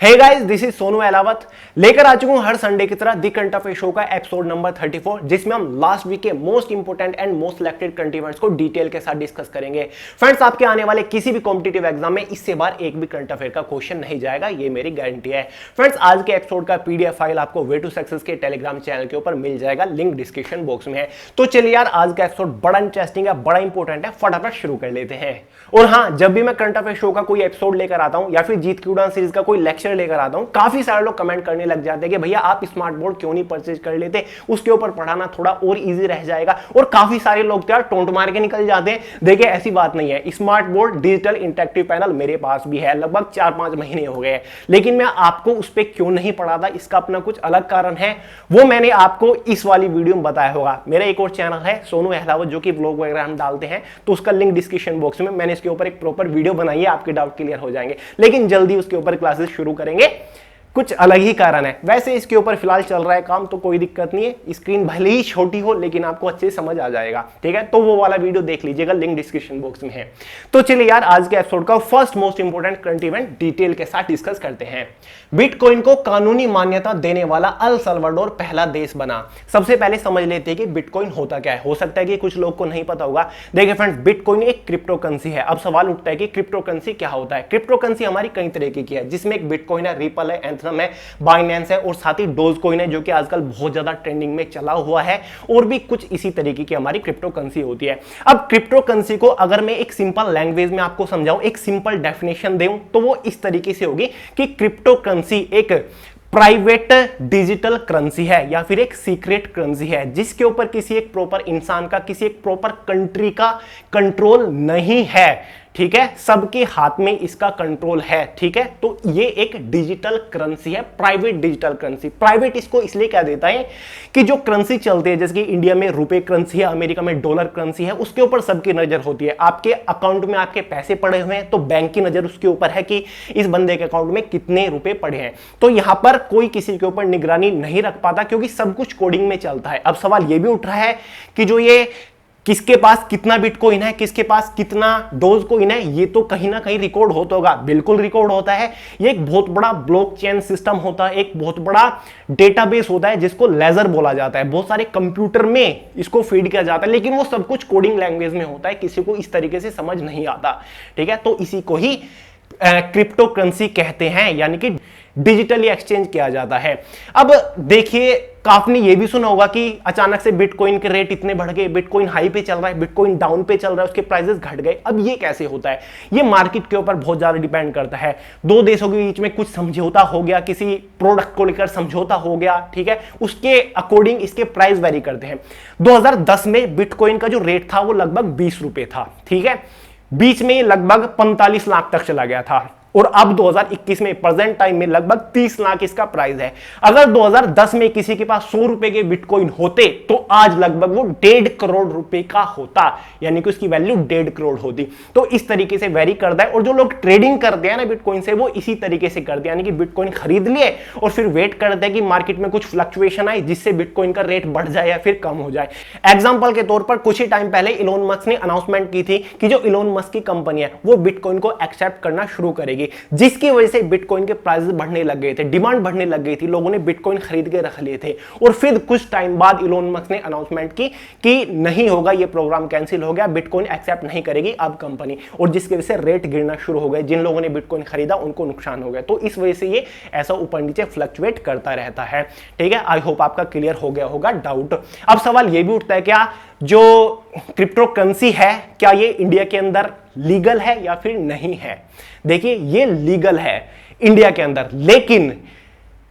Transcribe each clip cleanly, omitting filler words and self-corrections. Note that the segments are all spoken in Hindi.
Hey guys, this is Sonu Ahlawat लेकर आ चुका हूं हर संडे की तरह दी करंट अफेयर शो का एपिसोड नंबर 34, जिसमें हम लास्ट वीक के most important and most selected current events को डिटेल के साथ डिस्कस करेंगे। फ्रेंड्स, आपके आने वाले किसी भी कॉम्पिटिटिव एग्जाम में इससे बार एक भी करंट अफेयर का क्वेश्चन नहीं जाएगा, ये मेरी गारंटी है। फ्रेंड्स, आज के एपिसोड का पीडीएफ फाइल आपको वे टू सक्सेस के टेलीग्राम चैनल के ऊपर मिल जाएगा, लिंक डिस्क्रिप्शन बॉक्स में है। तो चलिए यार, आज का एपिसोड बड़ा इंटरेस्टिंग है, बड़ा इंपॉर्टेंट है, फटाफट शुरू कर लेते हैं। और हाँ, जब भी मैं करंट अफेयर शो का कोई एपिसोड लेकर आता हूं या फिर जीत की उड़ान सीरीज का कोई लेक्चर लेकर आता हूं, काफी सारे लोग कमेंट करने लग जाते हैं कि भैया आप स्मार्ट बोर्ड क्यों नहीं परचेज कर लेते, उसके ऊपर पढ़ाना थोड़ा और इजी रह जाएगा। और काफी सारे लोग यार टोंट मार के निकल जाते हैं। देखिए, ऐसी बात नहीं है। Smart board digital interactive panel मेरे पास भी है, लगभग 4-5 महीने हो गए, लेकिन मैं आपको उस पर क्यों नहीं पढ़ाता, इसका अपना कुछ अलग कारण है। वो मैंने आपको इस वाली वीडियो में बताया होगा। मेरा एक और चैनल है सोनू अहलावत, जो कि ब्लॉग वगैरह हम डालते हैं, तो उसका लिंक डिस्क्रिप्शन बॉक्स में, मैंने इसके ऊपर एक प्रॉपर वीडियो बनाई है, आपके डाउट क्लियर हो जाएंगे। लेकिन जल्दी उसके ऊपर क्लासेस शुरू करेंगे, कुछ अलग ही कारण है। वैसे इसके ऊपर फिलहाल चल रहा है काम, तो कोई दिक्कत नहीं है। स्क्रीन भले ही छोटी हो लेकिन आपको अच्छे से समझ आ जाएगा, ठीक है। तो वो वाला वीडियो देख लीजिएगा, लिंक डिस्क्रिप्शन बॉक्स में है। तो चलिए यार, आज के एपिसोड का first most important current event detail के साथ डिस्कस करते हैं। बिटकॉइन को कानूनी मान्यता देने वाला अल सल्वाडोर पहला देश बना। सबसे पहले समझ लेते हैं कि बिटकॉइन होता क्या है। हो सकता है कि कुछ लोग को नहीं पता होगा। देखिए फ्रेंड्स, बिटकॉइन एक क्रिप्टो करेंसी है। अब सवाल उठता है कि क्रिप्टो करेंसी क्या होता है। क्रिप्टो करेंसी हमारी कई तरीके की है, जिसमें एक बिटकॉइन है, रिपल है, एंथरम है, बाइनेंस है और साथ ही डोज कॉइन है, जो कि आजकल बहुत ज्यादा ट्रेंडिंग में चला हुआ है। और भी कुछ इसी तरीके की हमारी क्रिप्टो करेंसी होती है। अब क्रिप्टो करेंसी को अगर मैं एक सिंपल लैंग्वेज में आपको समझाऊं, एक सिंपल डेफिनेशन दूं, तो वो इस तरीके से होगी कि क्रिप्टो करेंसी एक प्राइवेट डिजिटल करेंसी है या फिर एक सीक्रेट करेंसी है, जिसके ऊपर किसी एक प्रॉपर इंसान का, किसी एक प्रॉपर कंट्री का कंट्रोल नहीं है, ठीक है। सबके हाथ में इसका कंट्रोल है, ठीक है। तो ये एक डिजिटल करेंसी है, प्राइवेट डिजिटल करेंसी। प्राइवेट इसको इसलिए कह देता है कि जो करेंसी चलती है, जैसे कि इंडिया में रुपए करेंसी है, अमेरिका में डॉलर करेंसी है, उसके ऊपर सबकी नजर होती है। आपके अकाउंट में आपके पैसे पड़े हुए हैं तो बैंक की नजर उसके ऊपर है कि इस बंदे के अकाउंट में कितने रुपए पड़े हैं। तो यहां पर कोई किसी के ऊपर निगरानी नहीं रख पाता, क्योंकि सब कुछ कोडिंग में चलता है। अब सवाल यह भी उठ रहा है कि जो ये किसके पास कितना बिटकॉइन है, किसके पास कितना डोज कॉइन है, ये तो कहीं ना कहीं रिकॉर्ड होता होगा। बिल्कुल रिकॉर्ड होता है। ये एक बहुत बड़ा ब्लॉकचेन सिस्टम होता है, एक बहुत बड़ा डेटाबेस होता है, जिसको लेजर बोला जाता है। बहुत सारे कंप्यूटर में इसको फीड किया जाता है, लेकिन वो सब कुछ कोडिंग लैंग्वेज में होता है, किसी को इस तरीके से समझ नहीं आता, ठीक है। तो इसी को ही क्रिप्टो करेंसी कहते हैं, यानी कि डिजिटली एक्सचेंज किया जाता है। अब देखिए, आपने ये भी सुना होगा कि अचानक से बिटकॉइन के रेट इतने बढ़ गए, बिटकॉइन हाई पे चल रहा है, बिटकॉइन डाउन पे चल रहा है, उसके प्राइसेस घट गए। अब ये कैसे होता है? ये मार्केट के ऊपर बहुत ज्यादा डिपेंड करता है। दो देशों के बीच में कुछ समझौता हो गया, किसी प्रोडक्ट को लेकर समझौता हो गया, ठीक है, उसके अकॉर्डिंग इसके प्राइस वेरी करते हैं। 2010 में बिटकॉइन का जो रेट था वो लगभग 20 रुपए था, ठीक है। बीच में लगभग 45 लाख तक चला गया था, और अब 2021 में प्रेजेंट टाइम में लगभग 30 लाख इसका प्राइस है। अगर 2010 में किसी के पास 100 रुपए के बिटकॉइन होते तो आज लगभग वो 1.5 करोड़ रुपए का होता, यानी कि उसकी वैल्यू 1.5 करोड़ होती। तो इस तरीके से वेरी करता है। और जो लोग ट्रेडिंग करते हैं ना बिटकॉइन से, वो इसी तरीके से करते हैं, यानी कि बिटकॉइन खरीद लिए और फिर वेट करते हैं कि मार्केट में कुछ फ्लक्चुएशन आए, जिससे बिटकॉइन का रेट बढ़ जाए या फिर कम हो जाए। एग्जाम्पल के तौर पर कुछ ही टाइम पहले इलोन मस्क ने अनाउंसमेंट की थी कि जो इलोन मस्क की कंपनी है वो बिटकॉइन को एक्सेप्ट करना शुरू करेगी, जिसकी वजह से बिटकॉइन के प्राइसेस बढ़ने लग गए थे, डिमांड बढ़ने लग गई थी, लोगों ने बिटकॉइन खरीद के रख लिए थे। और फिर कुछ टाइम बाद इलोन मस्क ने अनाउंसमेंट की कि नहीं होगा, ये प्रोग्राम कैंसिल हो गया, बिटकॉइन एक्सेप्ट नहीं करेगी अब कंपनी, और जिसकी वजह से रेट गिरना शुरू हो गए। जिन लोगों ने बिटकॉइन खरीदा उनको नुकसान हो गया। तो इस वजह से ये ऐसा ऊपर नीचे फ्लक्चुएट करता रहता है, ठीक है। आई होप आपका क्लियर हो गया होगा डाउट। अब सवाल यह भी उठता है, क्या जो क्रिप्टो करेंसी है, क्या ये इंडिया के अंदर लीगल है या फिर नहीं है? देखिए, ये लीगल है इंडिया के अंदर, लेकिन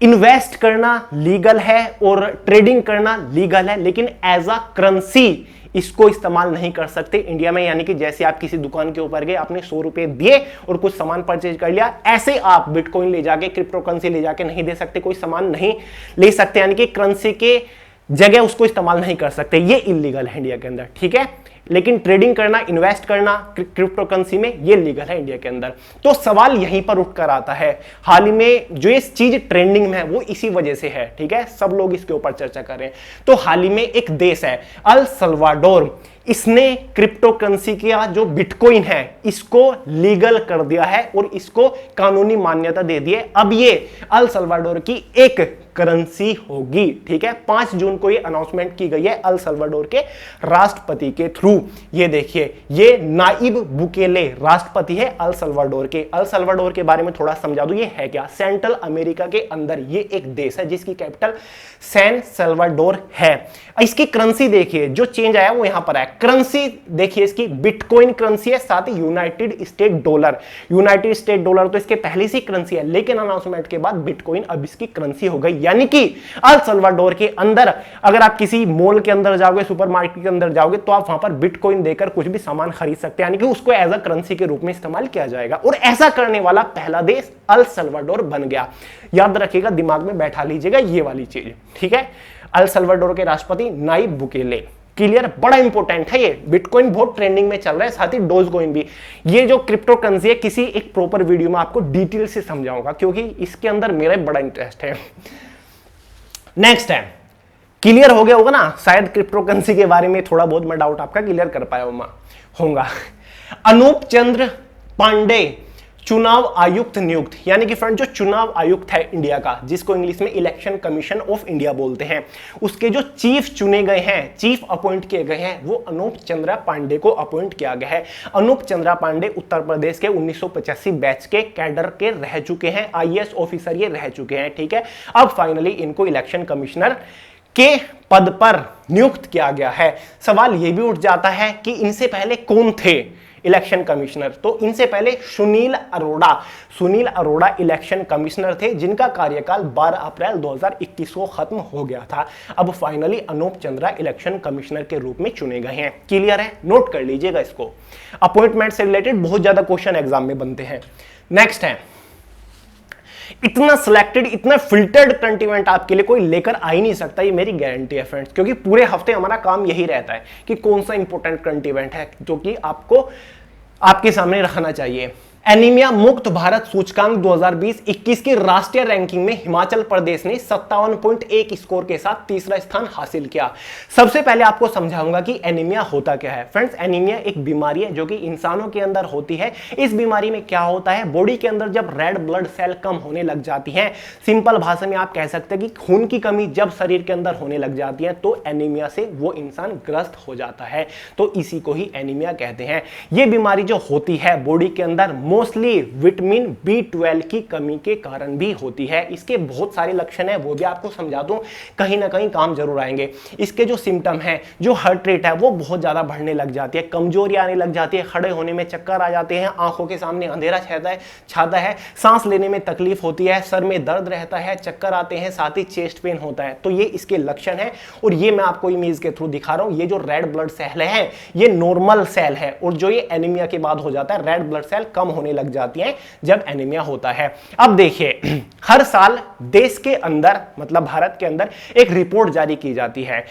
इन्वेस्ट करना लीगल है और ट्रेडिंग करना लीगल है, लेकिन एज अ करेंसी इसको इस्तेमाल नहीं कर सकते इंडिया में। यानी कि जैसे आप किसी दुकान के ऊपर गए, आपने 100 रुपए दिए और कुछ सामान परचेज कर लिया, ऐसे आप बिटकॉइन ले जाके, क्रिप्टो करेंसी ले जाके नहीं दे सकते, कोई सामान नहीं ले सकते, यानी कि करेंसी के जगह उसको इस्तेमाल नहीं कर सकते। ये इलीगल है इंडिया के अंदर, ठीक है। लेकिन ट्रेडिंग करना, इन्वेस्ट करना क्रिप्टो करेंसी में, ये लीगल है इंडिया के अंदर। तो सवाल यहीं पर उठकर आता है, हाल ही में जो ये चीज ट्रेंडिंग में है वो इसी वजह से है, ठीक है, सब लोग इसके ऊपर चर्चा कर रहे हैं। तो हाल ही में एक देश है अल सल्वाडोर, इसने क्रिप्टो करेंसी का जो बिटकॉइन है इसको लीगल कर दिया है और इसको कानूनी मान्यता दे दी है। अब ये अल सल्वाडोर की एक करेंसी होगी, ठीक है। 5 जून को ये अनाउंसमेंट की गई है अल सल्वाडोर के राष्ट्रपति के थ्रू। ये देखिए, ये नाइब बुकेले राष्ट्रपति है अल सल्वाडोर के। अल सल्वाडोर के बारे में थोड़ा समझा दूं, ये है क्या, सेंट्रल अमेरिका के अंदर ये एक देश है जिसकी कैपिटल सैन सल्वाडोर है। इसकी करेंसी देखिए, जो चेंज आया वो यहां पर है। करेंसी देखिए, इसकी बिटकॉइन करेंसी है, साथ ही United State dollar. United State dollar तो इसके पहले से करेंसी है, लेकिन अनाउंसमेंट के बाद बिटकॉइन अब इसकी करेंसी हो गई। यानी कि अल सल्वाडोर के अंदर अगर आप किसी मॉल के अंदर जाओगे, सुपरमार्केट के अंदर जाओगे, तो आप वहां पर बिटकॉइन देकर कुछ भी सामान खरीद सकते हैं, यानी कि उसको एज अ करेंसी के रूप में इस्तेमाल किया जाएगा। और ऐसा करने वाला पहला देश अल सल्वाडोर बन गया। याद रखिएगा, दिमाग में बैठा लीजिएगा ये वाली चीज, ठीक है। अल सल्वाडोर के राष्ट्रपति नाइब बुकेले, क्लियर, बड़ा इंपॉर्टेंट है ये। बिटकॉइन बहुत ट्रेंडिंग में चल रहा है, साथ ही डोजकॉइन भी। ये जो क्रिप्टो करेंसी है किसी एक प्रॉपर वीडियो में आपको डिटेल से समझाऊंगा, क्योंकि इसके अंदर मेरा बड़ा इंटरेस्ट है। नेक्स्ट है, क्लियर हो गया होगा ना, शायद क्रिप्टो करेंसी के बारे में थोड़ा बहुत मैं डाउट आपका क्लियर कर पाया होगा। अनूप चंद्र पांडे चुनाव आयुक्त नियुक्त, यानी कि फ्रेंड जो चुनाव आयुक्त है इंडिया का, जिसको इंग्लिश में इलेक्शन कमीशन ऑफ इंडिया बोलते हैं, उसके जो चीफ चुने गए हैं, चीफ अपॉइंट किए गए हैं, वो अनूप चंद्रा पांडे को अपॉइंट किया गया है। अनूप चंद्रा पांडे उत्तर प्रदेश के 1985 बैच के कैडर के रह चुके हैं, आईएएस ऑफिसर ये रह चुके हैं, ठीक है। अब फाइनली इनको इलेक्शन कमिश्नर के पद पर नियुक्त किया गया है। सवाल यह भी उठ जाता है कि इनसे पहले कौन थे इलेक्शन कमिश्नर, तो इनसे पहले सुनील अरोड़ा इलेक्शन कमिश्नर थे, जिनका कार्यकाल 12 अप्रैल 2021 को खत्म हो गया था। अब finally Anoop Chandra election commissioner के रूप में चुने गए हैं। क्लियर है, नोट कर लीजिएगा इसको। अपॉइंटमेंट से रिलेटेड बहुत ज्यादा क्वेश्चन एग्जाम में बनते हैं। नेक्स्ट है, इतना सिलेक्टेड, इतना फिल्टर्ड करंट इवेंट आपके लिए कोई लेकर आ ही नहीं सकता, ये मेरी गारंटी है फ्रेंड्स, क्योंकि पूरे हफ्ते हमारा काम यही रहता है कि कौन सा इंपॉर्टेंट करंट इवेंट है जो कि आपको आपके सामने रखना चाहिए। एनीमिया मुक्त भारत सूचकांक 2020-21 की राष्ट्रीय रैंकिंग में हिमाचल प्रदेश ने 57.1 स्कोर के साथ तीसरा स्थान हासिल किया। सबसे पहले आपको समझाऊंगा कि एनीमिया होता क्या है। फ्रेंड्स, एनीमिया एक बीमारी है जो कि इंसानों के अंदर होती है। इस बीमारी में क्या होता है, बॉडी के अंदर जब रेड ब्लड सेल कम होने लग जाती हैं, सिंपल भाषा में आप कह सकते हैं कि खून की कमी जब शरीर के अंदर होने लग जाती है, तो एनीमिया से वो इंसान ग्रस्त हो जाता है। तो इसी को ही एनीमिया कहते हैं। ये बीमारी जो होती है बॉडी के अंदर मोस्टली विटामिन B12 की कमी के कारण भी होती है। इसके बहुत सारे लक्षण हैं, वो भी आपको समझा दूं, कहीं ना कहीं काम जरूर आएंगे। इसके जो सिम्टम है, जो हार्ट रेट है वो बहुत ज्यादा बढ़ने लग जाती है, कमजोरी आने लग जाती है, खड़े होने में चक्कर आ जाते हैं, आंखों के सामने अंधेरा छाता है, सांस लेने में तकलीफ होती है, सर में दर्द रहता है, चक्कर आते हैं, साथ ही चेस्ट पेन होता है। तो ये इसके लक्षण है, और ये मैं आपको इमेज के थ्रू दिखा रहा हूं। ये जो रेड ब्लड सेल है ये नॉर्मल सेल है, और जो ये एनीमिया के बाद हो जाता है, रेड ब्लड सेल कम होने लग जाती है जब एनीमिया होता है। अब देखिए, हर साल देश के अंदर, मतलब भारत के अंदर, एक रिपोर्ट जारी की जाती है।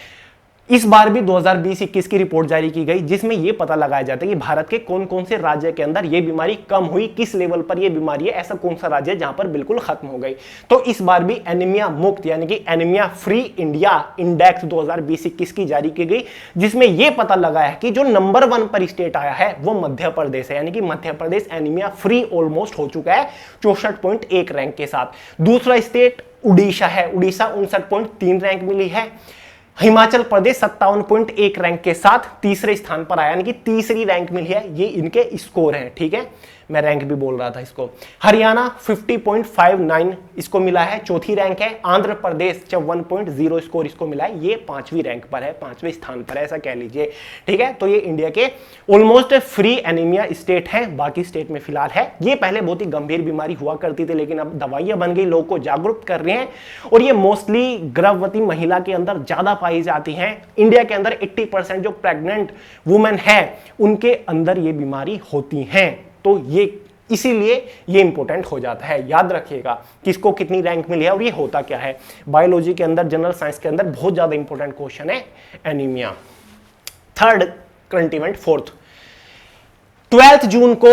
इस बार भी 2020-21 की रिपोर्ट जारी की गई, जिसमें यह पता लगाया जाता है कि भारत के कौन कौन से राज्य के अंदर यह बीमारी कम हुई, किस लेवल पर यह बीमारी है, ऐसा कौन सा राज्य है जहां पर बिल्कुल खत्म हो गई। तो इस बार भी एनीमिया मुक्त यानी कि एनीमिया फ्री इंडिया इंडेक्स 2020-21 की जारी की गई, जिसमें यह पता लगाया है कि जो नंबर 1 पर स्टेट आया है वो मध्य प्रदेश है, यानी कि Madhya Pradesh anaemia free almost हो चुका है 64.1 रैंक के साथ। दूसरा स्टेट उड़ीसा है, उड़ीसा 59.3 रैंक मिली है। हिमाचल प्रदेश 57.1 रैंक के साथ तीसरे स्थान पर आया, यानी कि तीसरी रैंक मिली है। ये इनके स्कोर हैं, ठीक है, मैं रैंक भी बोल रहा था इसको। हरियाणा 50.59 इसको मिला है, चौथी रैंक है। आंध्र प्रदेश 54.0 स्कोर इसको मिला है, ये 5वीं रैंक पर है, 5वें स्थान पर है, ऐसा कह लीजिए, ठीक है। तो ये इंडिया के ऑलमोस्ट फ्री एनीमिया स्टेट है, बाकी स्टेट में फिलहाल है। ये पहले बहुत ही गंभीर बीमारी हुआ करती थी, लेकिन अब दवाइयां बन गई, लोगों को जागरूक कर रहे हैं, और ये मोस्टली गर्भवती महिला के अंदर ज्यादा पाई जाती हैं। इंडिया के अंदर 80% जो प्रेग्नेंट वुमेन है उनके अंदर ये बीमारी होती हैं। तो ये इसीलिए ये इंपॉर्टेंट हो जाता है। याद रखिएगा किसको कितनी रैंक मिली है और ये होता क्या है। बायोलॉजी के अंदर, जनरल साइंस के अंदर बहुत ज्यादा इंपॉर्टेंट क्वेश्चन है anaemia. Third current event, fourth, 12 जून को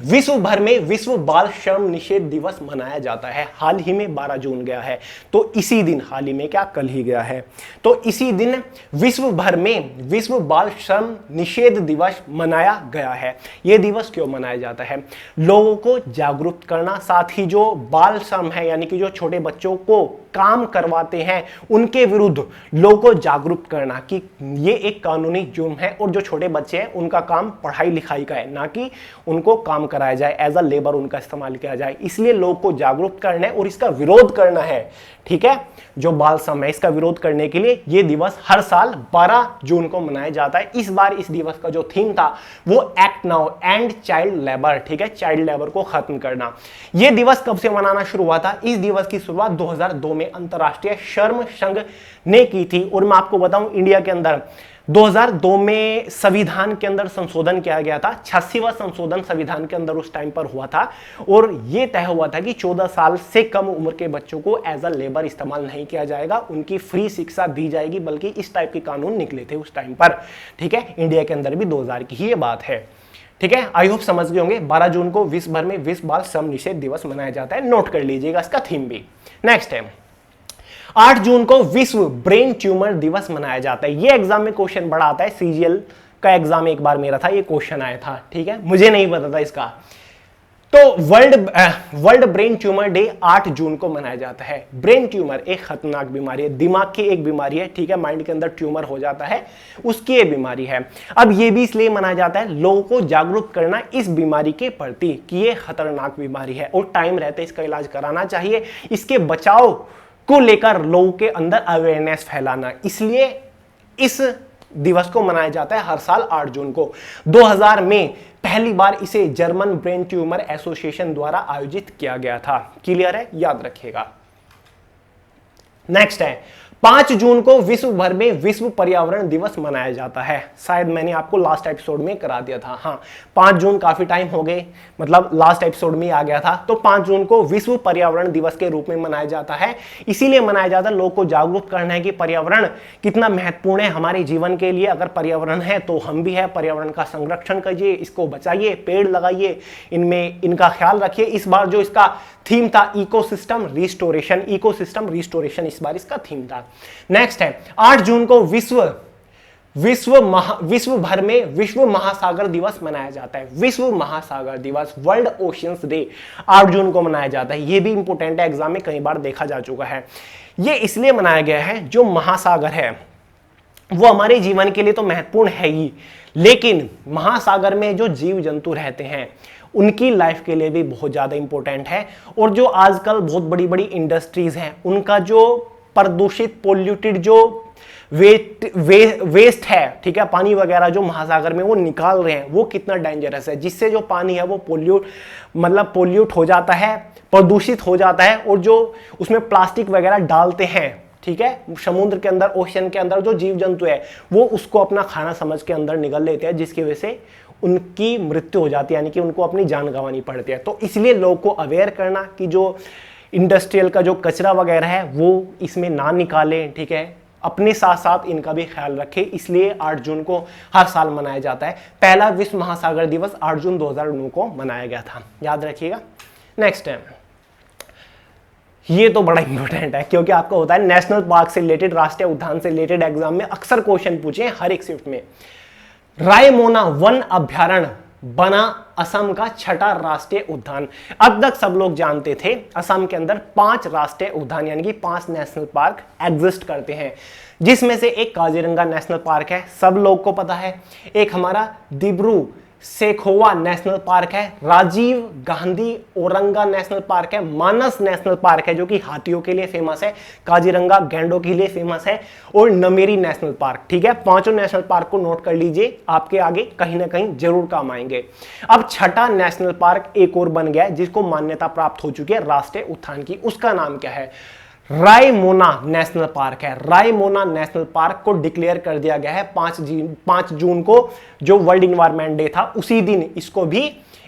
विश्व भर में विश्व बाल श्रम निषेध दिवस मनाया जाता है। हाल ही में 12 जून गया है, तो इसी दिन, हाल ही में क्या, कल ही गया है, तो इसी दिन विश्व भर में विश्व बाल श्रम निषेध दिवस मनाया गया है। यह दिवस क्यों मनाया जाता है? लोगों को जागरूक करना, साथ ही जो बाल श्रम है यानी कि जो छोटे बच्चों को काम करवाते हैं उनके विरुद्ध लोगों को जागरूक करना कि ये एक कानूनी जुर्म है और जो छोटे बच्चे हैं उनका काम पढ़ाई लिखाई का है, ना कि उनको काम कराया जाए, एज अ लेबर उनका इस्तेमाल किया जाए। इसलिए लोगों को जागरूक करना है और इसका विरोध करना है। ठीक है, जो बाल श्रम है इसका विरोध करने के लिए यह दिवस हर साल 12 जून को मनाया जाता है। इस बार इस दिवस का जो थीम था वो act now and child labour, ठीक है, चाइल्ड लेबर को खत्म करना। यह दिवस कब से मनाना शुरू हुआ था? इस दिवस की शुरुआत 2002 में अंतरराष्ट्रीय श्रम संघ ने की थी। और मैं आपको बताऊं, इंडिया के अंदर 2002 में संविधान के अंदर संशोधन किया गया था। 86वां संशोधन संविधान के अंदर उस टाइम पर हुआ था और यह तय हुआ था कि 14 साल से कम उम्र के बच्चों को एज अ लेबर इस्तेमाल नहीं किया जाएगा, उनकी फ्री शिक्षा दी जाएगी, बल्कि इस टाइप के कानून निकले थे उस टाइम पर। ठीक है, इंडिया के अंदर भी 2000 की ही ये बात है। ठीक है, आई होप समझ गए होंगे। 12 जून को विश्व भर में विश्व बाल श्रम निषेध दिवस मनाया जाता है, नोट कर लीजिएगा इसका थीम भी। नेक्स्ट है 8 जून को विश्व ब्रेन ट्यूमर दिवस मनाया जाता है। ये एग्जाम में क्वेश्चन बड़ा आता है, सीजीएल का एग्जाम एक बार मेरा था, ये क्वेश्चन आया था। ठीक है, मुझे नहीं पता था इसका। तो वर्ल्ड ब्रेन ट्यूमर डे 8 जून को मनाया जाता है। ब्रेन ट्यूमर एक खतरनाक बीमारी है, दिमाग की एक बीमारी है। ठीक है, माइंड के अंदर ट्यूमर हो जाता है, उसकी ये बीमारी है। अब ये भी इसलिए मनाया जाता है लोगों को जागरूक करना इस बीमारी के प्रति कि ये खतरनाक बीमारी है और टाइम रहते इसका इलाज कराना चाहिए। इसके बचाव को लेकर लोगों के अंदर अवेयरनेस फैलाना, इसलिए इस दिवस को मनाया जाता है हर साल 8 जून को। 2000 में पहली बार इसे जर्मन ब्रेन ट्यूमर एसोसिएशन द्वारा आयोजित किया गया था। क्लियर है, याद रखिएगा। नेक्स्ट है 5 जून को विश्व भर में विश्व पर्यावरण दिवस मनाया जाता है। शायद मैंने आपको लास्ट एपिसोड में करा दिया था। हाँ, 5 जून काफी टाइम हो गए, मतलब लास्ट एपिसोड में आ गया था। तो 5 जून को विश्व पर्यावरण दिवस के रूप में मनाया जाता है। इसीलिए मनाया जाता है लोगों को जागरूक करना है कि पर्यावरण कितना महत्वपूर्ण है हमारे जीवन के लिए। अगर पर्यावरण है तो हम भी है। पर्यावरण का संरक्षण कीजिए, इसको बचाइए, पेड़ लगाइए, इनमें इनका ख्याल रखिए। इस बार जो इसका थीम था इकोसिस्टम रिस्टोरेशन, इकोसिस्टम रिस्टोरेशन इस बार इसका थीम था। नेक्स्ट है 8 जून को विश्व भर में विश्व महासागर दिवस मनाया जाता है। विश्व महासागर दिवस, वर्ल्ड ओशियंस डे 8 जून को मनाया जाता है। यह भी इंपॉर्टेंट है, एग्जाम में कई बार देखा जा चुका है। यह इसलिए मनाया गया है, जो महासागर है वो हमारे जीवन के लिए तो महत्वपूर्ण है ही, लेकिन महासागर में जो जीव जंतु रहते हैं उनकी लाइफ के लिए भी बहुत ज्यादा इंपॉर्टेंट है। और जो आजकल बहुत बड़ी बड़ी इंडस्ट्रीज हैं उनका जो प्रदूषित पोल्यूटेड जो वेस्ट है, ठीक है, पानी वगैरह जो महासागर में वो निकाल रहे हैं, वो कितना डेंजरस है, जिससे जो पानी है वो पोल्यूट हो जाता है, प्रदूषित हो जाता है। और जो उसमें प्लास्टिक वगैरह डालते हैं, ठीक है, समुद्र के अंदर, ओशन के अंदर जो जीव जंतु है वो उसको अपना खाना समझ के अंदर निगल लेते हैं, जिसकी वजह से उनकी मृत्यु हो जाती है, यानी कि उनको अपनी जान गंवानी पड़ती है। तो इसलिए लोगों को अवेयर करना कि जो इंडस्ट्रियल का जो कचरा वगैरह है वो इसमें ना निकालें, ठीक है, अपने साथ साथ इनका भी ख्याल रखें। इसलिए 8 जून को हर साल मनाया जाता है। पहला विश्व महासागर दिवस 8 जून 2009 को मनाया गया था, याद रखिएगा। नेक्स्ट है, ये तो बड़ा इंपॉर्टेंट है क्योंकि आपको होता है नेशनल पार्क से रिलेटेड, राष्ट्रीय उद्यान से रिलेटेड एग्जाम में अक्सर क्वेश्चन पूछे हर एक शिफ्ट में। रायमोना वन अभ्यारण्य बना असम का 6ठा राष्ट्रीय उद्यान। अब तक सब लोग जानते थे असम के अंदर 5 राष्ट्रीय उद्यान यानी कि 5 नेशनल पार्क एग्जिस्ट करते हैं, जिसमें से एक काजीरंगा नेशनल पार्क है, सब लोग को पता है। एक हमारा दिब्रू सेखोवा नेशनल पार्क है, राजीव गांधी औरंगा नेशनल पार्क है, मानस नेशनल पार्क है जो कि हाथियों के लिए फेमस है, काजीरंगा गैंडों के लिए फेमस है, और नमेरी नेशनल पार्क। ठीक है, 5 नेशनल पार्क को नोट कर लीजिए, आपके आगे कहीं ना कहीं जरूर काम आएंगे। अब 6ठा नेशनल पार्क एक और बन गया है जिसको मान्यता प्राप्त हो चुकी है राष्ट्रीय उद्यान की। उसका नाम क्या है? रायमोना नेशनल पार्क है। रायमोना नेशनल पार्क को डिक्लेयर कर दिया गया है 5 जून को, जो वर्ल्ड इन्वायरमेंट डे था उसी दिन इसको भी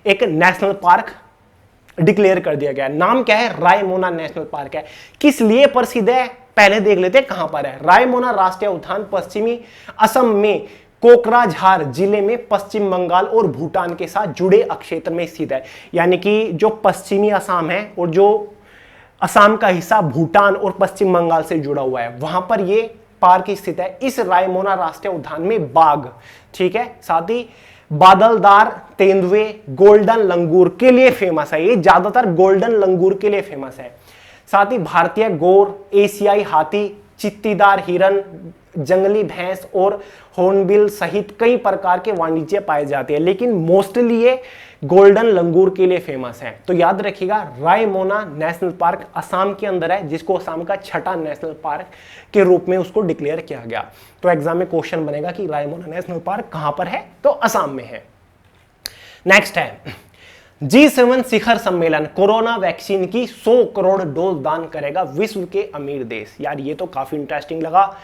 एक नेशनल पार्क डिक्लेयर कर दिया गया। नाम क्या है? रायमोना नेशनल पार्क है। किस लिए प्रसिद्ध है पहले देख लेते हैं कहां पर है। रायमोना राष्ट्रीय उद्यान पश्चिमी असम में कोकराझार जिले में पश्चिम बंगाल और भूटान के साथ जुड़े क्षेत्र में स्थित है। यानी कि जो पश्चिमी असम है और जो असम का हिस्सा भूटान और पश्चिम बंगाल से जुड़ा हुआ है, वहां पर ये पार्क स्थित है। इस रायमोना राष्ट्रीय उद्यान में बाघ, ठीक है, साथ ही बादलदार तेंदुए, गोल्डन लंगूर के लिए फेमस है। ये ज्यादातर गोल्डन लंगूर के लिए फेमस है। साथ ही भारतीय गौर, एशियाई हाथी, चित्तीदार हिरन, जंगली भैंस और हॉर्नबिल सहित कई प्रकार के वाणिज्य पाए जाते हैं, लेकिन मोस्टली ये गोल्डन लंगूर के लिए फेमस है। तो याद रखिएगा, रायमोना नेशनल पार्क असम के अंदर है, जिसको असम का छठा नेशनल पार्क के रूप में उसको डिक्लेयर किया गया। तो एग्जाम में क्वेश्चन बनेगा कि रायमोना नेशनल पार्क कहां पर है, तो असम में है। नेक्स्ट है G7 शिखर सम्मेलन कोरोना वैक्सीन की 100 करोड़ डोज दान करेगा विश्व के अमीर देश। यार ये तो काफी इंटरेस्टिंग लगा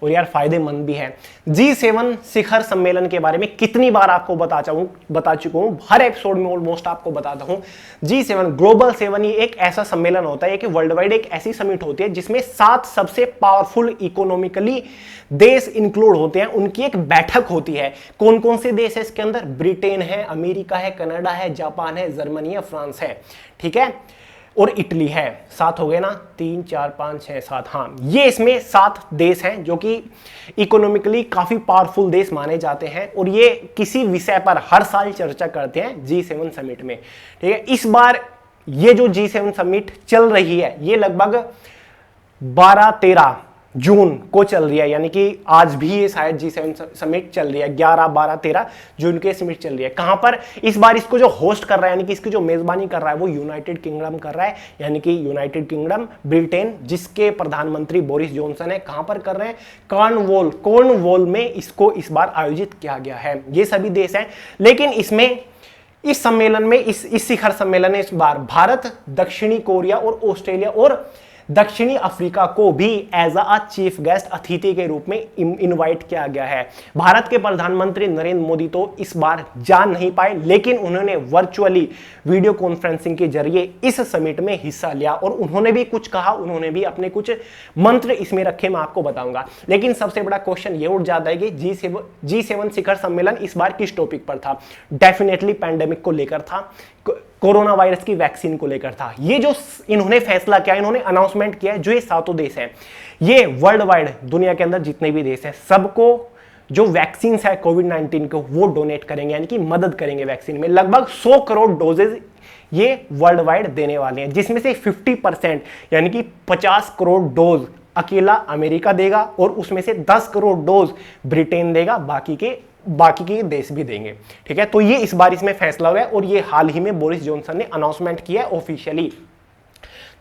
और यार फायदेमंद भी है। G7 शिखर सम्मेलन के बारे में कितनी बार आपको बता चुका हूं, हर एपिसोड में ऑलमोस्ट आपको बताता हूं। G7 ग्लोबल 7 ये एक ऐसा सम्मेलन होता है कि वर्ल्ड वाइड एक ऐसी समिट होती है जिसमें 7 सबसे पावरफुल इकोनॉमिकली देश इंक्लूड होते हैं, उनकी एक बैठक होती है। कौन कौन से देश है इसके अंदर? ब्रिटेन है, अमेरिका है, कनाडा है, जापान है, जर्मनी है, फ्रांस है, ठीक है, और इटली है। 7 हो गए ना, 3 4 5 6 7, हाँ, ये इसमें 7 देश हैं जो कि इकोनॉमिकली काफी पावरफुल देश माने जाते हैं और ये किसी विषय पर हर साल चर्चा करते हैं G7 समिट में, ठीक है। इस बार ये जो G7 समिट चल रही है ये लगभग 12-13 जून को चल रही है, यानी कि आज भी ये शायद G7 समिट चल रही है। 11, 12, 13 जून के समिट चल रही है। कहां पर? इस बार इसको जो होस्ट कर रहा है, यानी कि इसकी जो मेजबानी कर रहा है वो यूनाइटेड किंगडम कर रहा है, यानी कि यूनाइटेड किंगडम, ब्रिटेन, जिसके प्रधानमंत्री बोरिस जॉनसन है। कहां पर कर रहे हैं? कॉर्नवॉल में इसको इस बार आयोजित किया गया है। ये सभी देश हैं, लेकिन इसमें इस सम्मेलन में, इस शिखर सम्मेलन में इस बार भारत, दक्षिणी कोरिया और ऑस्ट्रेलिया और दक्षिणी अफ्रीका को भी एज अ चीफ गेस्ट अतिथि के रूप में इनवाइट किया गया है। भारत के प्रधानमंत्री नरेंद्र मोदी तो इस बार जा नहीं पाए, लेकिन उन्होंने वर्चुअली वीडियो कॉन्फ्रेंसिंग के जरिए इस समिट में हिस्सा लिया और उन्होंने भी कुछ कहा, उन्होंने भी अपने कुछ मंत्र इसमें रखे, मैं आपको बताऊंगा। लेकिन सबसे बड़ा क्वेश्चन ये उठ जाता है कि G7 शिखर सम्मेलन इस बार किस टॉपिक पर था? डेफिनेटली पैंडेमिक को लेकर था, कोरोना वायरस की वैक्सीन को लेकर था। ये जो इन्होंने फैसला किया, इन्होंने अनाउंसमेंट किया है, जो ये 7 देश हैं, ये वर्ल्ड वाइड दुनिया के अंदर जितने भी देश हैं, सबको जो वैक्सीन है कोविड-19 को वो डोनेट करेंगे, यानी कि मदद करेंगे वैक्सीन में। लगभग 100 करोड़ डोजेज ये वर्ल्ड वाइड देने वाले हैं, जिसमें से 50% यानी कि 50 करोड़ डोज अकेला अमेरिका देगा और उसमें से 10 करोड़ डोज ब्रिटेन देगा, बाकी के देश भी देंगे, ठीक है। तो ये इस बार इसमें फैसला हुआ है और ये हाल ही में बोरिस जॉनसन ने अनाउंसमेंट किया है ऑफिशियली।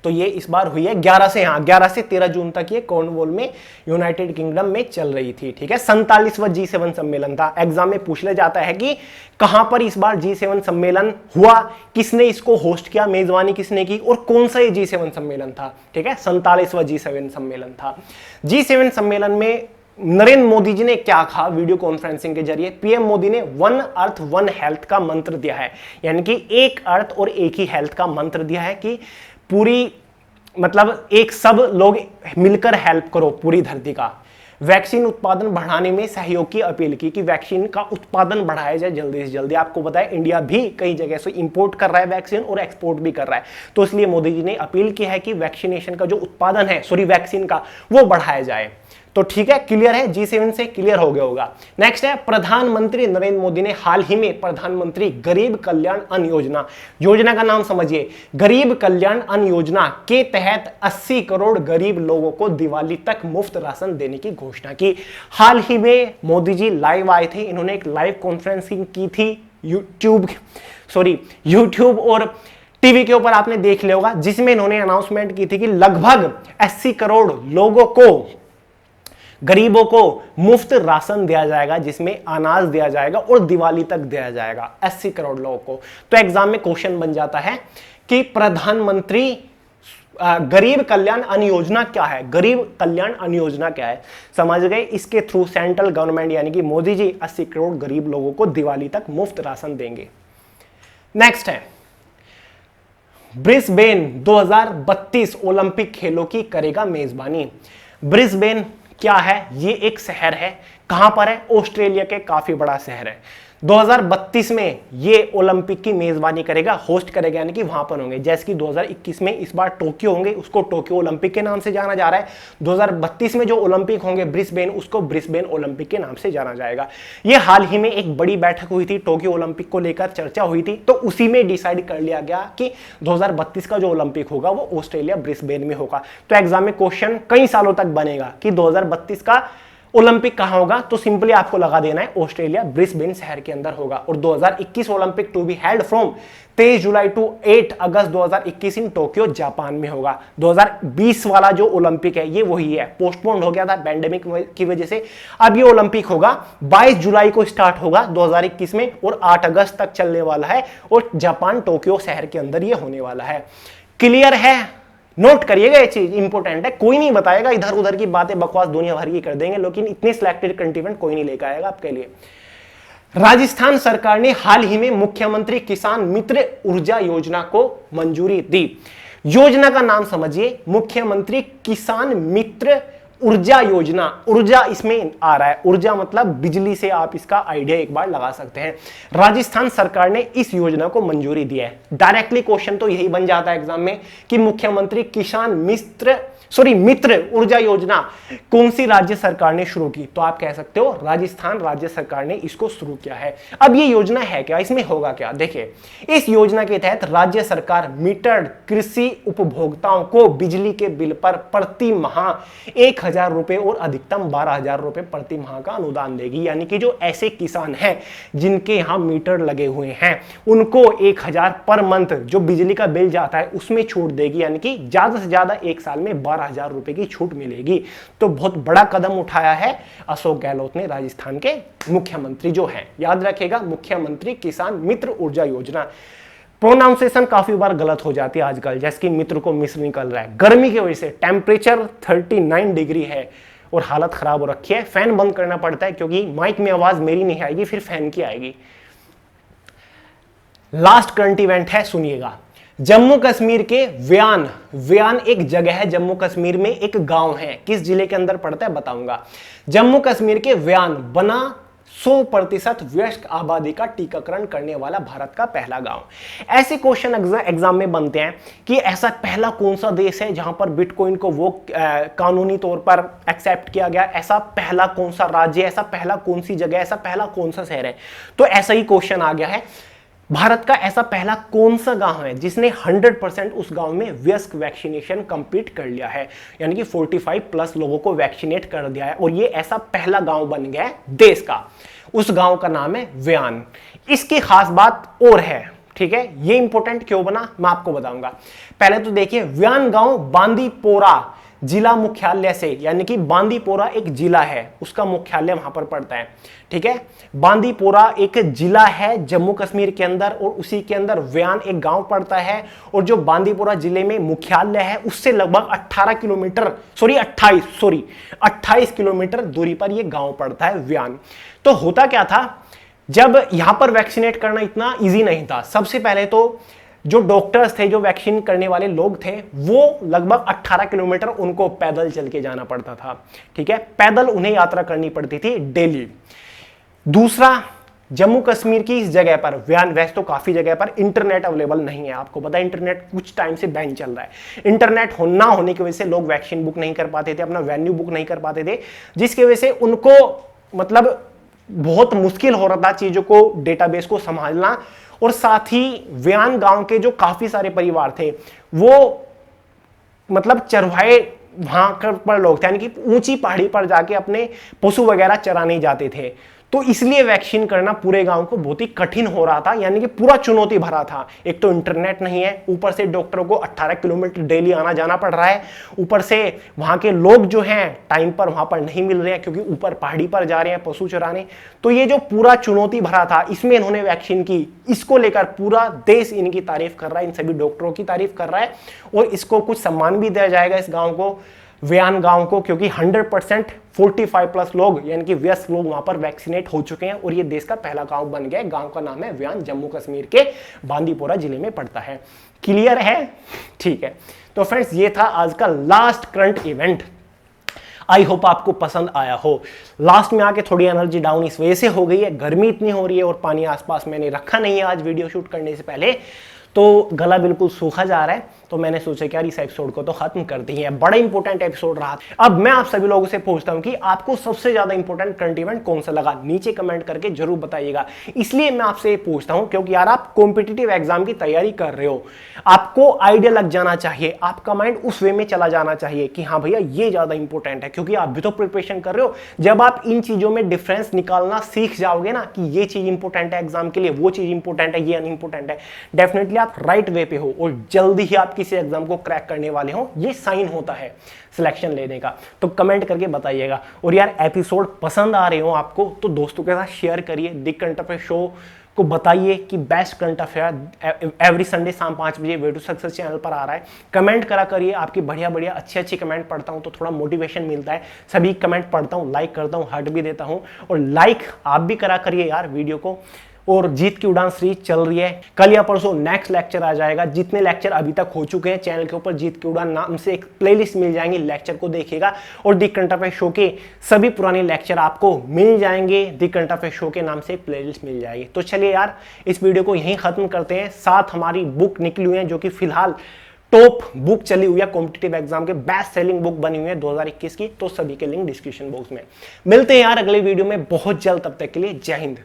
तो ये इस बार हुई है 11 से 13 जून तक ये कॉर्नवॉल में यूनाइटेड किंगडम में चल रही थी, ठीक है। 47वां G7 सम्मेलन था। एग्जाम में पूछ ले जाता है कि कहां पर इस बार G7 सम्मेलन हुआ, किसने इसको होस्ट किया, मेजबानी किसने की और कौन सा ये G7 सम्मेलन था, ठीक है। 47वां G7 सम्मेलन था। G7 सम्मेलन में नरेंद्र मोदी जी ने क्या कहा वीडियो कॉन्फ्रेंसिंग के जरिए? पीएम मोदी ने 1 अर्थ 1 हेल्थ का मंत्र दिया है, यानी कि एक अर्थ और एक ही हेल्थ का मंत्र दिया है कि पूरी, मतलब एक सब लोग मिलकर हेल्प करो पूरी धरती का। वैक्सीन उत्पादन बढ़ाने में सहयोग की अपील की कि वैक्सीन का उत्पादन बढ़ाया जाए जल्दी से जल्दी। आपको बताया इंडिया भी कई जगह से इंपोर्ट कर रहा है वैक्सीन और एक्सपोर्ट भी कर रहा है, तो इसलिए मोदी जी ने अपील की है कि वैक्सीनेशन का जो उत्पादन है, वैक्सीन का, वो बढ़ाया जाए। तो ठीक है, क्लियर है, G7 से क्लियर हो गया होगा। नेक्स्ट है, प्रधानमंत्री नरेंद्र मोदी ने हाल ही में प्रधानमंत्री गरीब कल्याण अन्न योजना का नाम समझिए, गरीब कल्याण अन्न योजना के तहत 80 करोड़ गरीब लोगों को दिवाली तक मुफ्त राशन देने की घोषणा की। हाल ही में मोदी जी लाइव आए थे, इन्होंने एक लाइव कॉन्फ्रेंसिंग की थी यूट्यूब और टीवी के ऊपर आपने देख लिया होगा, जिसमें इन्होंने अनाउंसमेंट की थी कि लगभग 80 करोड़ लोगों को, गरीबों को मुफ्त राशन दिया जाएगा, जिसमें अनाज दिया जाएगा और दिवाली तक दिया जाएगा 80 करोड़ लोगों को। तो एग्जाम में क्वेश्चन बन जाता है कि प्रधानमंत्री गरीब कल्याण अन्न योजना क्या है? गरीब कल्याण अन्न योजना क्या है? समझ गए? इसके थ्रू सेंट्रल गवर्नमेंट यानी कि मोदी जी 80 करोड़ गरीब लोगों को दिवाली तक मुफ्त राशन देंगे। नेक्स्ट है, ब्रिस्बेन 2032 ओलंपिक खेलों की करेगा मेजबानी। ब्रिस्बेन क्या है? ये एक शहर है। कहां पर है? ऑस्ट्रेलिया के काफी बड़ा शहर है। 2032 में ये ओलंपिक की मेजबानी करेगा, होस्ट करेगा, यानी कि वहां पर होंगे। जैसे कि 2021 में इस बार टोक्यो होंगे, उसको टोक्यो ओलंपिक के नाम से जाना जा रहा है। 2032 में जो ओलंपिक होंगे ब्रिस्बेन, उसको ब्रिस्बेन ओलंपिक के नाम से जाना जाएगा। ये हाल ही में एक बड़ी बैठक हुई थी, टोक्यो ओलंपिक को लेकर चर्चा हुई थी, तो उसी में डिसाइड कर लिया गया कि 2032 का जो ओलंपिक होगा वो ऑस्ट्रेलिया ब्रिस्बेन में होगा। तो एग्जाम में क्वेश्चन कई सालों तक बनेगा कि 2032 का ओलंपिक कहां होगा, तो सिंपली आपको लगा देना है ऑस्ट्रेलिया ब्रिस्बेन शहर के अंदर होगा। और 2021 Olympic to be held from 23 July to 8 August 2021 इन टोक्यो जापान में होगा। 2020 वाला जो ओलंपिक है ये वही है, पोस्टपोन्ड हो गया था पैंडेमिक की वजह से। अब ये ओलंपिक होगा 22 जुलाई को स्टार्ट होगा 2021 में और 8 अगस्त तक चलने वाला है और जापान टोक्यो शहर के अंदर ये होने वाला है। क्लियर है? नोट करिएगा, ये चीज इंपॉर्टेंट है। कोई नहीं बताएगा, इधर उधर की बातें बकवास दुनिया भर की कर देंगे, लेकिन इतने सिलेक्टेड कंटेंट कोई नहीं लेकर आएगा आपके लिए। राजस्थान सरकार ने हाल ही में मुख्यमंत्री किसान मित्र ऊर्जा योजना को मंजूरी दी। योजना का नाम समझिए, मुख्यमंत्री किसान मित्र ऊर्जा योजना। ऊर्जा इसमें आ रहा है, ऊर्जा मतलब बिजली से आप इसका आइडिया एक बार लगा सकते हैं। राजस्थान सरकार ने इस योजना को मंजूरी दी है। डायरेक्टली क्वेश्चन तो यही बन जाता है एग्जाम में कि मुख्यमंत्री किसान मित्र ऊर्जा योजना कौन सी राज्य सरकार ने शुरू की, तो आप कह सकते हो राजस्थान राज्य सरकार ने इसको शुरू किया है। अब ये योजना है क्या, इसमें होगा क्या? देखिए, इस योजना के तहत राज्य सरकार मीटर्ड कृषि उपभोक्ताओं को बिजली के बिल पर प्रति माह 1,000 रुपए और अधिकतम 12,000 रुपए प्रति माह का अनुदान देगी। यानी कि जो ऐसे किसान हैं जिनके यहां मीटर लगे हुए हैं उनको 1,000 पर मंथ जो बिजली का बिल जाता है उसमें छूट देगी, यानी कि ज्यादा से ज्यादा एक साल में 12,000 रुपए की छूट मिलेगी। तो बहुत बड़ा कदम उठाया है अशोक गहलोत ने, राजस्थान के मुख्यमंत्री जो हैं। याद रखिएगा, मुख्यमंत्री किसान मित्र ऊर्जा योजना। प्रोनाउंसिएशन काफी बार गलत हो जाती है आजकल, जैसे कि मित्र को मिस्र निकल रहा है। गर्मी की वजह से टेम्परेचर 39 डिग्री है और हालत खराब हो रखी है। फैन बंद करना पड़ता है क्योंकि माइक में आवाज मेरी नहीं आएगी, फिर फैन की आएगी। लास्ट करंट इवेंट है, सुनिएगा। जम्मू कश्मीर के व्यान एक जगह है, जम्मू कश्मीर में एक गांव है, किस जिले के अंदर पड़ता है बताऊंगा। जम्मू कश्मीर के व्यान बना 100% वयस्क आबादी का टीकाकरण करने वाला भारत का पहला गांव। ऐसे क्वेश्चन एग्जाम में बनते हैं कि ऐसा पहला कौन सा देश है जहां पर बिटकॉइन को वो कानूनी तौर पर एक्सेप्ट किया गया, ऐसा पहला कौन सा राज्य, ऐसा पहला कौन सी जगह, ऐसा पहला कौन सा शहर है। तो ऐसा ही क्वेश्चन आ गया है, भारत का ऐसा पहला कौन सा गांव है जिसने 100% उस गांव में वयस्क वैक्सीनेशन कंप्लीट कर लिया है, यानी कि 45+ लोगों को वैक्सीनेट कर दिया है और ये ऐसा पहला गांव बन गया है देश का। उस गांव का नाम है व्यान। इसकी खास बात और है, ठीक है, ये इंपॉर्टेंट क्यों बना मैं आपको बताऊंगा। पहले तो देखिए, व्यान गांव बांदीपोरा जिला मुख्यालय से, यानी कि बांदीपोरा एक जिला है, उसका मुख्यालय वहां पर पड़ता है, ठीक है। बांदीपोरा एक जिला है जम्मू कश्मीर के अंदर और उसी के अंदर व्यान एक गांव पड़ता है। और जो बांदीपोरा जिले में मुख्यालय है उससे लगभग 28 किलोमीटर दूरी पर यह गांव पड़ता है व्यान। तो होता क्या था, जब यहां पर वैक्सीनेट करना इतना इजी नहीं था, सबसे पहले तो जो डॉक्टर्स थे, जो वैक्सीन करने वाले लोग थे, वो लगभग 18 किलोमीटर उनको पैदल चल के जाना पड़ता था, ठीक है, पैदल उन्हें यात्रा करनी पड़ती थी डेली। दूसरा, जम्मू कश्मीर की इस जगह पर व्यान, वैसे तो काफी जगह पर इंटरनेट अवेलेबल नहीं है, आपको पता है इंटरनेट कुछ टाइम से बैन चल रहा है। इंटरनेट ना होने की वजह से लोग वैक्सीन बुक नहीं कर पाते थे, अपना वेन्यू बुक नहीं कर पाते थे, जिसकी वजह से उनको मतलब बहुत मुश्किल हो रहा था चीजों को, डेटाबेस को संभालना। और साथ ही व्यान गांव के जो काफी सारे परिवार थे वो मतलब चरवाहे वहां पर लोग थे, यानी कि ऊंची पहाड़ी पर जाके अपने पशु वगैरह चराने जाते थे। तो इसलिए वैक्सीन करना पूरे गांव को बहुत ही कठिन हो रहा था, यानी कि पूरा चुनौती भरा था। एक तो इंटरनेट नहीं है, ऊपर से डॉक्टरों को 18 किलोमीटर डेली आना जाना पड़ रहा है, ऊपर से वहां के लोग जो हैं टाइम पर वहां पर नहीं मिल रहे हैं क्योंकि ऊपर पहाड़ी पर जा रहे हैं पशु चराने। तो ये जो पूरा चुनौती भरा था, इसमें इन्होंने वैक्सीन की, इसको लेकर पूरा देश इनकी तारीफ कर रहा है, इन सभी डॉक्टरों की तारीफ कर रहा है। और इसको कुछ सम्मान भी दिया जाएगा इस गाँव को, व्यान गांव को, क्योंकि 100% 45+ लोग यानी कि वयस्क लोग वहां पर वैक्सीनेट हो चुके हैं और ये देश का पहला गांव बन गया है। गांव का नाम है व्यान, जम्मू कश्मीर के बांदीपोरा जिले में पड़ता है। क्लियर है? ठीक है। तो फ्रेंड्स, ये था आज का last current event. I hope आपको पसंद आया हो। लास्ट में आके थोड़ी एनर्जी डाउन इस वजह से हो गई है, गर्मी इतनी हो रही है और पानी आसपास मैंने रखा नहीं है आज वीडियो शूट करने से पहले, तो गला बिल्कुल सूखा जा रहा है। तो मैंने सोचा कि यार इस एपिसोड को तो खत्म कर दी है, बड़ा इंपॉर्टेंट एपिसोड रहा। अब मैं आप सभी लोगों से पूछता हूं कि आपको सबसे ज्यादा इंपॉर्टेंट करंट इवेंट कौन सा लगा, नीचे कमेंट करके जरूर बताइएगा। इसलिए मैं आपसे पूछता हूं क्योंकि यार आप कॉम्पिटिटिव एग्जाम की तैयारी कर रहे हो, आपको आइडिया लग जाना चाहिए, आपका माइंड उस वे में चला जाना चाहिए कि हाँ भैया ये ज्यादा इंपॉर्टेंट है, क्योंकि आप भी तो प्रिपरेशन कर रहे हो। जब आप इन चीजों में डिफरेंस निकालना सीख जाओगे ना कि ये चीज इंपॉर्टेंट है एग्जाम के लिए, वो चीज इंपॉर्टेंट है, ये अनइंपॉर्टेंट है, डेफिनेटली आप राइट वे पे हो और जल्दी ही आप किसी एग्जाम को क्रैक करने वाले हो। ये साइन होता है सिलेक्शन लेने का। तो कमेंट करके बताइएगा। और यार एपिसोड पसंद आ रहे हो आपको तो दोस्तों के साथ शेयर करिए, द करंट अफेयर शो को बताइए कि best current affair every Sunday शाम 5 बजे वे टू सक्सेस चैनल पर आ रहा है। कमेंट करा करिए, आपकी बढ़िया बढ़िया अच्छे कमेंट पढ़ता हूं तो थोड़ा मोटिवेशन मिलता है। सभी कमेंट पढ़ता हूं, लाइक करता हूं, हार्ट भी देता हूं, और लाइक आप भी करा करिए यार वीडियो को। और जीत की उड़ान सीरीज चल रही है, कल या परसों नेक्स्ट लेक्चर आ जाएगा। जितने लेक्चर अभी तक हो चुके हैं चैनल के ऊपर जीत की उड़ान नाम से एक प्लेलिस्ट मिल जाएंगी, लेक्चर को देखिएगा और द करंट अफेयर शो के सभी पुराने लेक्चर आपको मिल जाएंगे। द करंट अफेयर शो के नाम से एक प्लेलिस्ट मिल जाएगी। तो चलिए यार इस वीडियो को यहीं खत्म करते हैं। साथ हमारी बुक निकली हुई है जो कि फिलहाल टॉप बुक चली हुई है, कॉम्पिटिटिव एग्जाम के बेस्ट सेलिंग बुक बनी हुई है 2021 की। तो सभी के लिंक डिस्क्रिप्शन बॉक्स में। मिलते हैं यार अगले वीडियो में बहुत जल्द, तब तक के लिए जय हिंद।